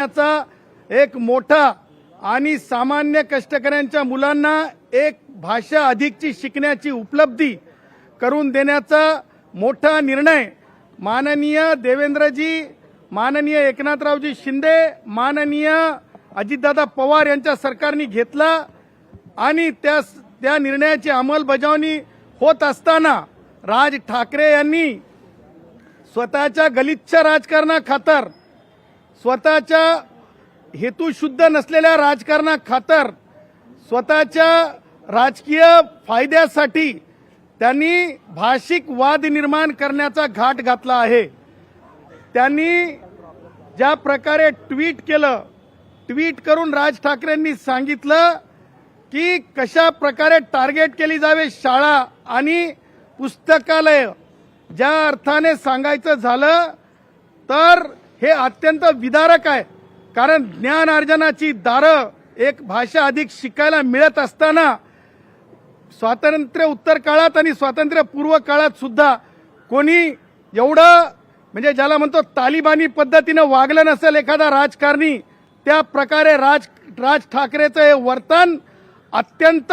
चा एक मोठा आणि सामान्य कष्टकऱ्यांच्या मुलांना एक भाषा अधिकची शिकण्याची उपलब्धी करून देण्याचा मोठा निर्णय माननीय देवेंद्रजी, माननीय एकनाथरावजी शिंदे, माननीय अजितदादा पवार यांच्या सरकारने घेतला आणि त्या निर्णयाची अंमलबजावणी होत असताना राज ठाकरे यांनी स्वतःच्या गलिच्छ राजकारणाखातर, स्वतःच्या हेतुशुद्ध नसलेल्या राजकारणाखातर, स्वतःच्या राजकीय फायद्यासाठी त्यांनी भाषिक वाद निर्माण करण्याचा घाट घातला आहे। त्यांनी ज्या प्रकारे ट्विट केलं, ट्विट करून राज ठाकरेंनी सांगितलं की कशा प्रकारे टार्गेट केली जावे शाळा आणि पुस्तकालय। ज्या अर्थाने सांगायचं झालं तर हे अत्यंत विदारक आहे, कारण ज्ञान अर्जनाची दारं एक भाषा अधिक शिकायला मिळत असताना स्वातंत्र्य उत्तर काळात आणि स्वातंत्र्य पूर्व काळात सुद्धा कोणी एवढं म्हणजे ज्याला म्हणतो तालिबानी पद्धतीने वागलं नसेल एखादा राजकारणी, त्या प्रकारे राज ठाकरेचं हे वर्तन अत्यंत